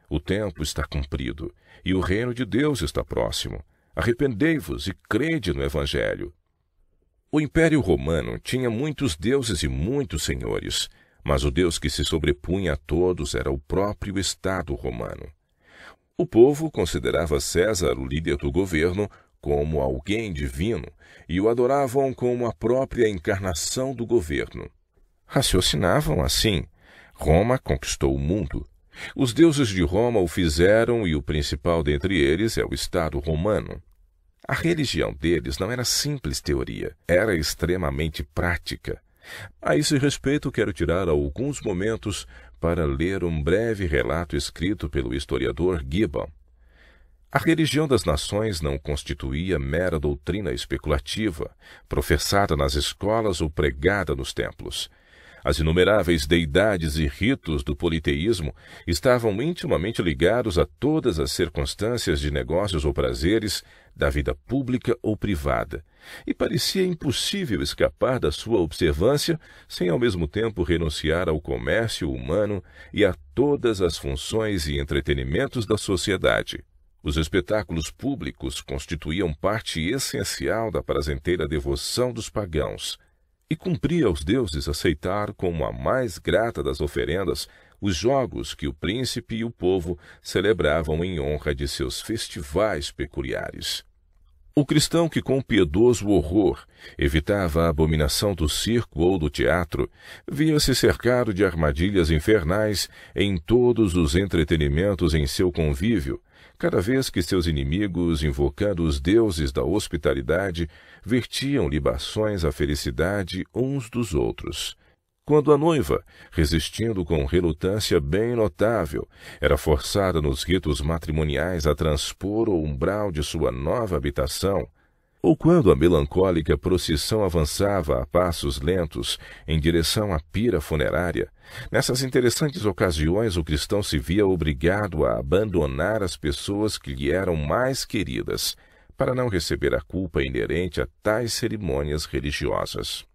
O tempo está cumprido, e o reino de Deus está próximo. Arrependei-vos e crede no evangelho. O Império Romano tinha muitos deuses e muitos senhores, mas o Deus que se sobrepunha a todos era o próprio Estado romano. O povo considerava César, o líder do governo, como alguém divino, e o adoravam como a própria encarnação do governo. Raciocinavam assim: Roma conquistou o mundo. Os deuses de Roma o fizeram e o principal dentre eles é o Estado romano. A religião deles não era simples teoria, era extremamente prática. A esse respeito, quero tirar alguns momentos para ler um breve relato escrito pelo historiador Gibbon. A religião das nações não constituía mera doutrina especulativa, professada nas escolas ou pregada nos templos. As inumeráveis deidades e ritos do politeísmo estavam intimamente ligados a todas as circunstâncias de negócios ou prazeres, da vida pública ou privada, e parecia impossível escapar da sua observância sem ao mesmo tempo renunciar ao comércio humano e a todas as funções e entretenimentos da sociedade. Os espetáculos públicos constituíam parte essencial da prazenteira devoção dos pagãos, e cumpria aos deuses aceitar como a mais grata das oferendas os jogos que o príncipe e o povo celebravam em honra de seus festivais peculiares. O cristão que com piedoso horror evitava a abominação do circo ou do teatro, via-se cercado de armadilhas infernais em todos os entretenimentos em seu convívio, cada vez que seus inimigos, invocando os deuses da hospitalidade, vertiam libações à felicidade uns dos outros. Quando a noiva, resistindo com relutância bem notável, era forçada nos ritos matrimoniais a transpor o umbral de sua nova habitação, ou quando a melancólica procissão avançava a passos lentos em direção à pira funerária, nessas interessantes ocasiões o cristão se via obrigado a abandonar as pessoas que lhe eram mais queridas, para não receber a culpa inerente a tais cerimônias religiosas.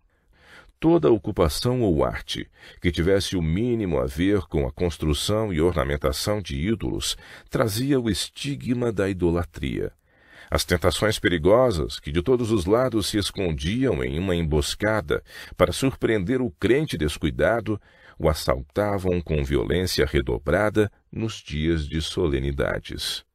Toda ocupação ou arte que tivesse o mínimo a ver com a construção e ornamentação de ídolos trazia o estigma da idolatria. As tentações perigosas, que de todos os lados se escondiam em uma emboscada para surpreender o crente descuidado, o assaltavam com violência redobrada nos dias de solenidades.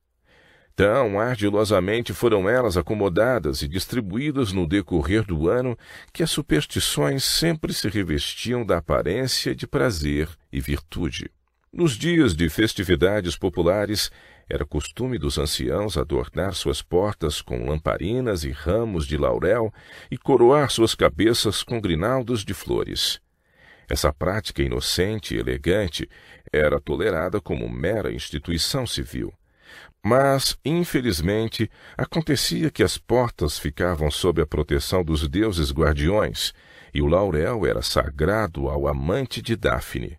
Tão ardilosamente foram elas acomodadas e distribuídas no decorrer do ano que as superstições sempre se revestiam da aparência de prazer e virtude. Nos dias de festividades populares, era costume dos anciãos adornar suas portas com lamparinas e ramos de laurel e coroar suas cabeças com grinaldos de flores. Essa prática inocente e elegante era tolerada como mera instituição civil. Mas, infelizmente, acontecia que as portas ficavam sob a proteção dos deuses guardiões, e o laurel era sagrado ao amante de Dáfne.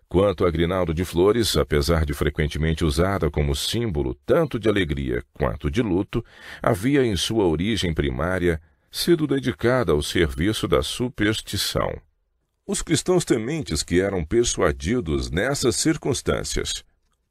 Quanto a grinaldo de flores, apesar de frequentemente usada como símbolo tanto de alegria quanto de luto, havia em sua origem primária sido dedicada ao serviço da superstição. Os cristãos tementes que eram persuadidos nessas circunstâncias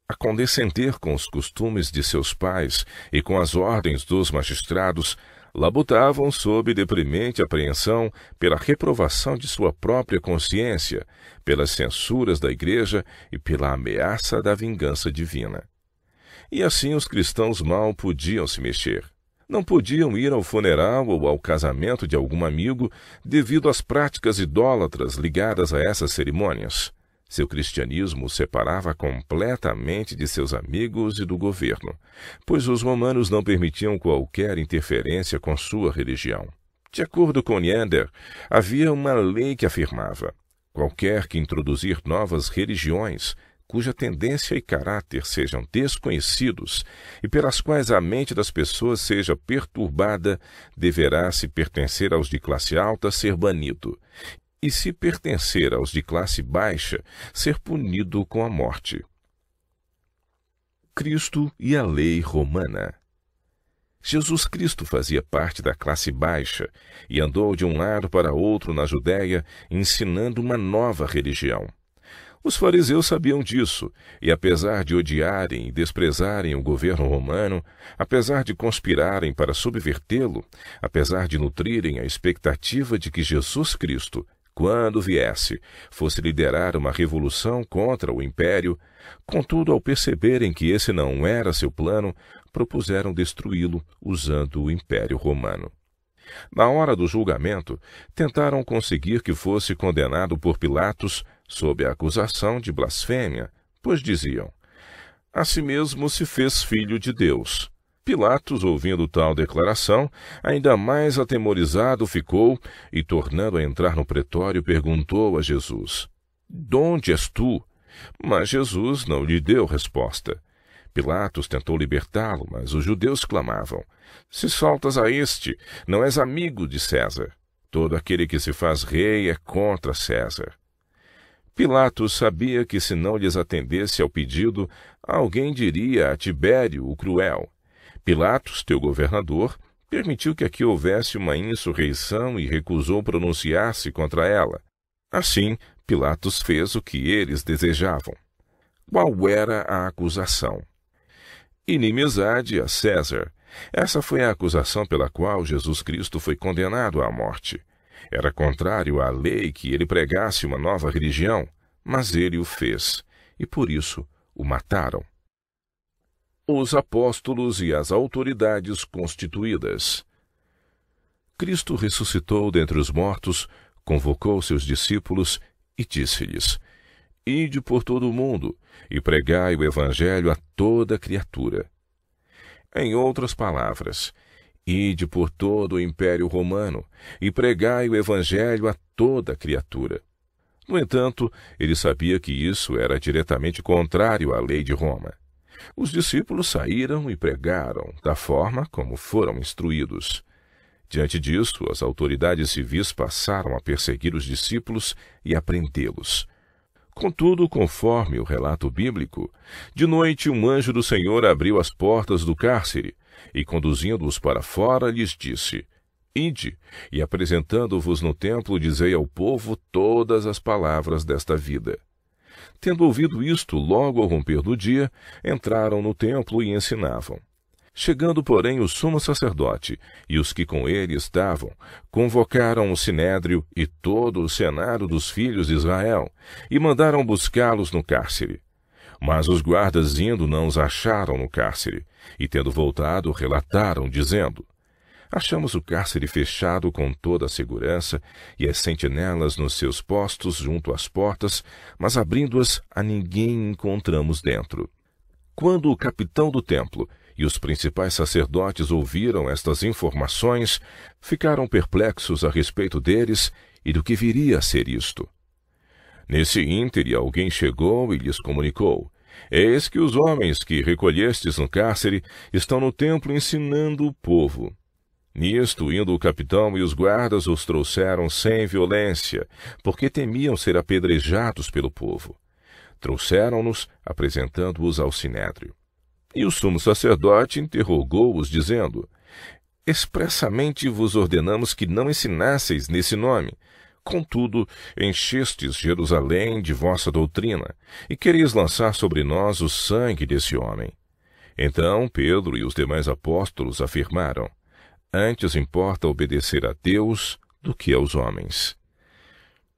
a condescender com os costumes de seus pais e com as ordens dos magistrados, labutavam sob deprimente apreensão pela reprovação de sua própria consciência, pelas censuras da igreja e pela ameaça da vingança divina. E assim os cristãos mal podiam se mexer. Não podiam ir ao funeral ou ao casamento de algum amigo devido às práticas idólatras ligadas a essas cerimônias. Seu cristianismo o separava completamente de seus amigos e do governo, pois os romanos não permitiam qualquer interferência com sua religião. De acordo com Neander, havia uma lei que afirmava: qualquer que introduzir novas religiões cuja tendência e caráter sejam desconhecidos e pelas quais a mente das pessoas seja perturbada, deverá, se pertencer aos de classe alta, ser banido, e se pertencer aos de classe baixa, ser punido com a morte. Cristo e a lei romana. Jesus Cristo fazia parte da classe baixa e andou de um lado para outro na Judéia, ensinando uma nova religião. Os fariseus sabiam disso, e apesar de odiarem e desprezarem o governo romano, apesar de conspirarem para subvertê-lo, apesar de nutrirem a expectativa de que Jesus Cristo, quando viesse, fosse liderar uma revolução contra o império, contudo, ao perceberem que esse não era seu plano, propuseram destruí-lo usando o Império Romano. Na hora do julgamento, tentaram conseguir que fosse condenado por Pilatos sob a acusação de blasfêmia, pois diziam: a si mesmo se fez filho de Deus. Pilatos, ouvindo tal declaração, ainda mais atemorizado ficou e, tornando a entrar no pretório, perguntou a Jesus: "Donde és tu?" Mas Jesus não lhe deu resposta. Pilatos tentou libertá-lo, mas os judeus clamavam: "Se soltas a este, não és amigo de César. Todo aquele que se faz rei é contra César." Pilatos sabia que, se não lhes atendesse ao pedido, alguém diria a Tibério o Cruel: "Pilatos, teu governador, permitiu que aqui houvesse uma insurreição e recusou pronunciar-se contra ela." Assim, Pilatos fez o que eles desejavam. Qual era a acusação? Inimizade a César. Essa foi a acusação pela qual Jesus Cristo foi condenado à morte. Era contrário à lei que ele pregasse uma nova religião, mas ele o fez, e por isso o mataram. Os apóstolos e as autoridades constituídas. Cristo ressuscitou dentre os mortos, convocou seus discípulos e disse-lhes: "Ide por todo o mundo e pregai o evangelho a toda criatura." Em outras palavras, ide por todo o Império Romano e pregai o evangelho a toda criatura. No entanto, ele sabia que isso era diretamente contrário à lei de Roma. Os discípulos saíram e pregaram da forma como foram instruídos. Diante disso, as autoridades civis passaram a perseguir os discípulos e a prendê-los. Contudo, conforme o relato bíblico, de noite um anjo do Senhor abriu as portas do cárcere e, conduzindo-os para fora, lhes disse: "Ide, e apresentando-vos no templo, dizei ao povo todas as palavras desta vida." Tendo ouvido isto, logo ao romper do dia, entraram no templo e ensinavam. Chegando, porém, o sumo sacerdote e os que com ele estavam, convocaram o sinédrio e todo o senado dos filhos de Israel, e mandaram buscá-los no cárcere. Mas os guardas indo não os acharam no cárcere, e tendo voltado, relataram, dizendo: "Achamos o cárcere fechado com toda a segurança, e as sentinelas nos seus postos junto às portas, mas abrindo-as, a ninguém encontramos dentro." Quando o capitão do templo e os principais sacerdotes ouviram estas informações, ficaram perplexos a respeito deles e do que viria a ser isto. Nesse íntere, alguém chegou e lhes comunicou: "Eis que os homens que recolhestes no cárcere estão no templo ensinando o povo." Nisto, indo o capitão e os guardas, os trouxeram sem violência, porque temiam ser apedrejados pelo povo. Trouxeram-nos, apresentando-os ao sinédrio. E o sumo sacerdote interrogou-os, dizendo: "Expressamente vos ordenamos que não ensinasseis nesse nome. Contudo, enchestes Jerusalém de vossa doutrina, e quereis lançar sobre nós o sangue desse homem." Então Pedro e os demais apóstolos afirmaram: "Antes importa obedecer a Deus do que aos homens."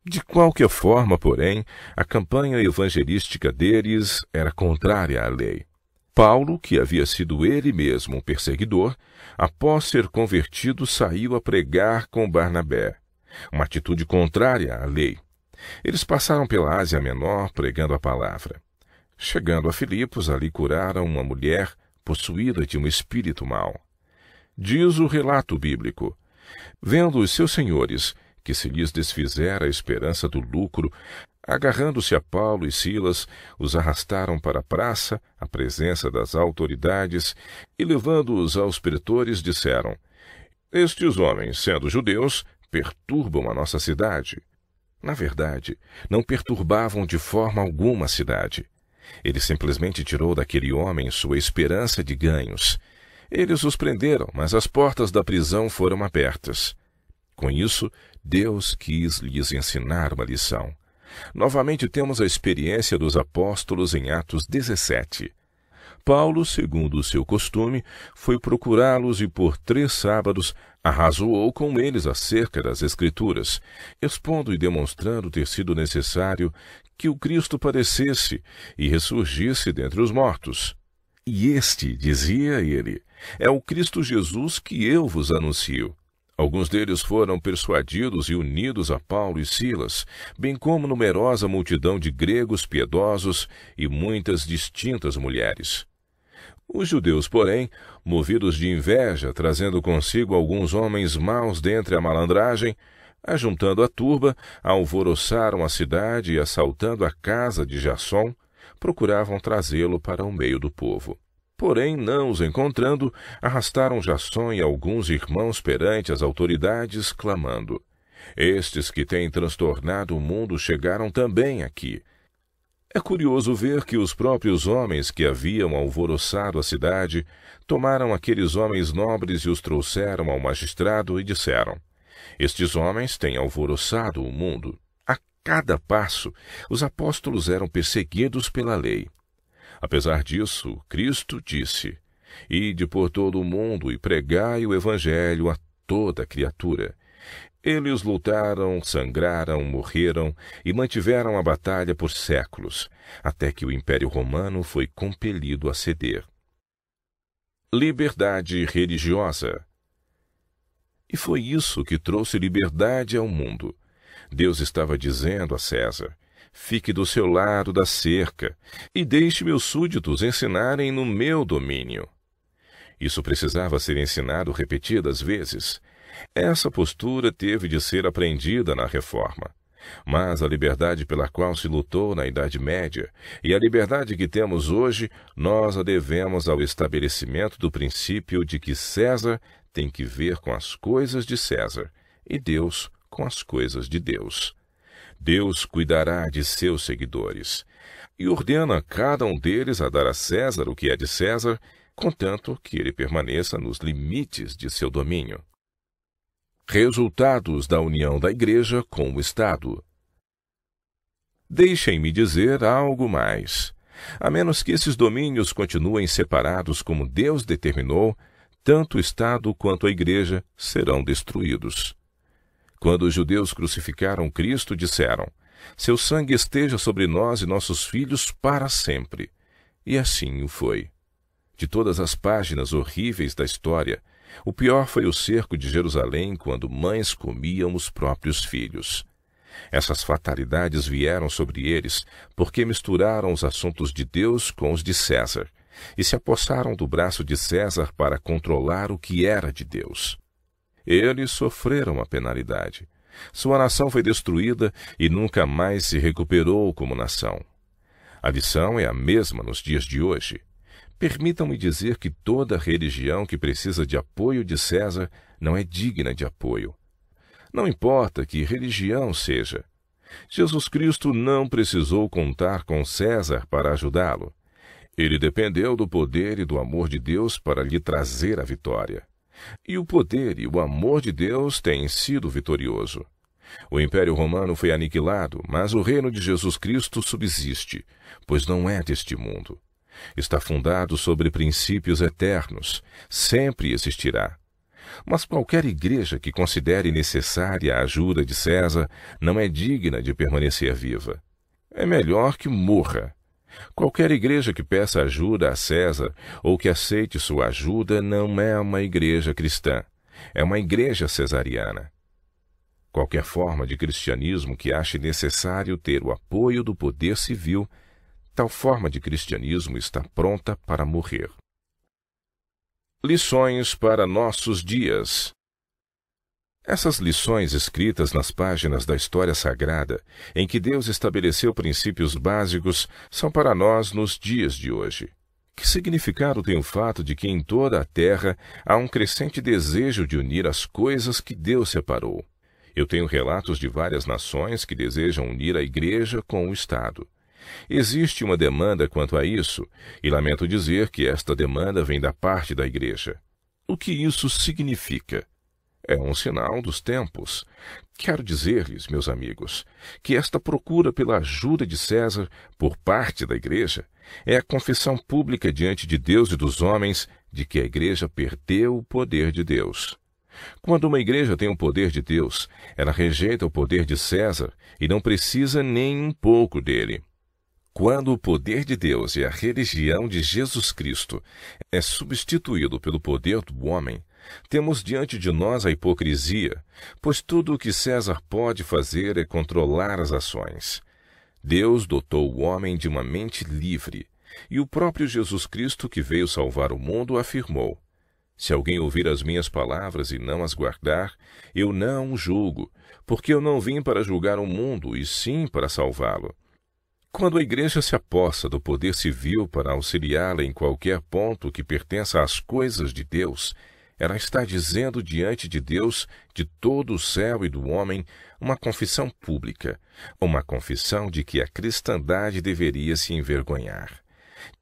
De qualquer forma, porém, a campanha evangelística deles era contrária à lei. Paulo, que havia sido ele mesmo um perseguidor, após ser convertido, saiu a pregar com Barnabé, uma atitude contrária à lei. Eles passaram pela Ásia Menor pregando a palavra. Chegando a Filipos, ali curaram uma mulher possuída de um espírito mau. Diz o relato bíblico: "Vendo os seus senhores que se lhes desfizera a esperança do lucro, Agarrando-se a Paulo e Silas, os arrastaram para a praça, à presença das autoridades, e levando-os aos pretores, disseram: Estes homens, sendo judeus, perturbam a nossa cidade. Na verdade, não perturbavam de forma alguma a cidade. Ele simplesmente tirou daquele homem sua esperança de ganhos. Eles os prenderam, mas as portas da prisão foram abertas. Com isso, Deus quis lhes ensinar uma lição. Novamente temos a experiência dos apóstolos em Atos 17. Paulo, segundo o seu costume, foi procurá-los e por 3 sábados arrazoou com eles acerca das Escrituras, expondo e demonstrando ter sido necessário que o Cristo padecesse e ressurgisse dentre os mortos. E este, dizia ele, é o Cristo Jesus que eu vos anuncio. Alguns deles foram persuadidos e unidos a Paulo e Silas, bem como numerosa multidão de gregos piedosos e muitas distintas mulheres. Os judeus, porém, movidos de inveja, trazendo consigo alguns homens maus dentre a malandragem, ajuntando a turba, alvoroçaram a cidade e, assaltando a casa de Jasson, procuravam trazê-lo para o meio do povo. Porém, não os encontrando, arrastaram Jasson e alguns irmãos perante as autoridades, clamando: Estes que têm transtornado o mundo chegaram também aqui. É curioso ver que os próprios homens que haviam alvoroçado a cidade tomaram aqueles homens nobres e os trouxeram ao magistrado e disseram: Estes homens têm alvoroçado o mundo. A cada passo, os apóstolos eram perseguidos pela lei. Apesar disso, Cristo disse: Ide por todo o mundo e pregai o evangelho a toda criatura. Eles lutaram, sangraram, morreram e mantiveram a batalha por séculos, até que o Império Romano foi compelido a ceder. Liberdade religiosa. E foi isso que trouxe liberdade ao mundo. Deus estava dizendo a César: Fique do seu lado da cerca e deixe meus súditos ensinarem no meu domínio. Isso precisava ser ensinado repetidas vezes. Essa postura teve de ser aprendida na Reforma. Mas a liberdade pela qual se lutou na Idade Média e a liberdade que temos hoje, nós a devemos ao estabelecimento do princípio de que César tem que ver com as coisas de César e Deus com as coisas de Deus. Deus cuidará de seus seguidores e ordena a cada um deles a dar a César o que é de César, contanto que ele permaneça nos limites de seu domínio. Resultados da união da Igreja com o Estado. Deixem-me dizer algo mais. A menos que esses domínios continuem separados como Deus determinou, tanto o Estado quanto a Igreja serão destruídos. Quando os judeus crucificaram Cristo, disseram: Seu sangue esteja sobre nós e nossos filhos para sempre. E assim o foi. De todas as páginas horríveis da história, o pior foi o cerco de Jerusalém, quando mães comiam os próprios filhos. Essas fatalidades vieram sobre eles porque misturaram os assuntos de Deus com os de César e se apossaram do braço de César para controlar o que era de Deus. Eles sofreram a penalidade. Sua nação foi destruída e nunca mais se recuperou como nação. A lição é a mesma nos dias de hoje. Permitam-me dizer que toda religião que precisa de apoio de César não é digna de apoio. Não importa que religião seja. Jesus Cristo não precisou contar com César para ajudá-lo. Ele dependeu do poder e do amor de Deus para lhe trazer a vitória. E o poder e o amor de Deus têm sido vitorioso. O Império Romano foi aniquilado, mas o reino de Jesus Cristo subsiste, pois não é deste mundo. Está fundado sobre princípios eternos, sempre existirá. Mas qualquer igreja que considere necessária a ajuda de César não é digna de permanecer viva. É melhor que morra. Qualquer igreja que peça ajuda a César ou que aceite sua ajuda não é uma igreja cristã, é uma igreja cesariana. Qualquer forma de cristianismo que ache necessário ter o apoio do poder civil, tal forma de cristianismo está pronta para morrer. Lições para nossos dias. Essas lições escritas nas páginas da história sagrada, em que Deus estabeleceu princípios básicos, são para nós nos dias de hoje. Que significado tem o fato de que em toda a terra há um crescente desejo de unir as coisas que Deus separou? Eu tenho relatos de várias nações que desejam unir a Igreja com o Estado. Existe uma demanda quanto a isso, e lamento dizer que esta demanda vem da parte da Igreja. O que isso significa? É um sinal dos tempos. Quero dizer-lhes, meus amigos, que esta procura pela ajuda de César por parte da Igreja é a confissão pública diante de Deus e dos homens de que a Igreja perdeu o poder de Deus. Quando uma igreja tem o poder de Deus, ela rejeita o poder de César e não precisa nem um pouco dele. Quando o poder de Deus e a religião de Jesus Cristo é substituído pelo poder do homem, temos diante de nós a hipocrisia, pois tudo o que César pode fazer é controlar as ações. Deus dotou o homem de uma mente livre, e o próprio Jesus Cristo, que veio salvar o mundo, afirmou: se alguém ouvir as minhas palavras e não as guardar, eu não o julgo, porque eu não vim para julgar o mundo, e sim para salvá-lo. Quando a Igreja se apossa do poder civil para auxiliá-la em qualquer ponto que pertença às coisas de Deus, ela está dizendo diante de Deus, de todo o céu e do homem, uma confissão pública, uma confissão de que a cristandade deveria se envergonhar,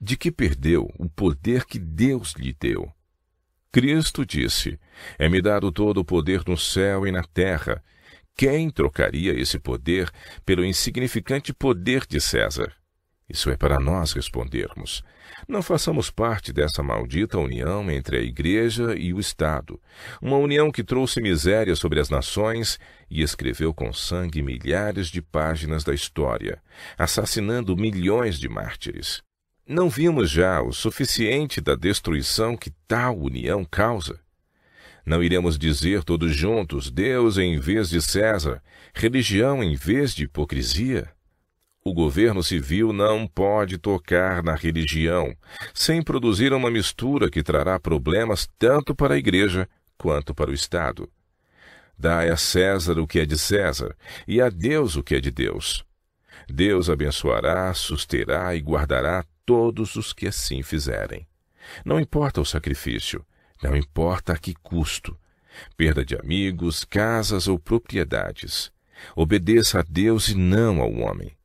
de que perdeu o poder que Deus lhe deu. Cristo disse: é-me dado todo o poder no céu e na terra. Quem trocaria esse poder pelo insignificante poder de César? Isso é para nós respondermos. Não façamos parte dessa maldita união entre a Igreja e o Estado, uma união que trouxe miséria sobre as nações e escreveu com sangue milhares de páginas da história, assassinando milhões de mártires. Não vimos já o suficiente da destruição que tal união causa? Não iremos dizer todos juntos, Deus em vez de César, religião em vez de hipocrisia? O governo civil não pode tocar na religião, sem produzir uma mistura que trará problemas tanto para a Igreja quanto para o Estado. Dai a César o que é de César, e a Deus o que é de Deus. Deus abençoará, susterá e guardará todos os que assim fizerem. Não importa o sacrifício, não importa a que custo, perda de amigos, casas ou propriedades. Obedeça a Deus e não ao homem.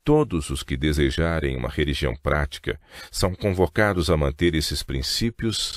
Todos os que desejarem uma religião prática são convocados a manter esses princípios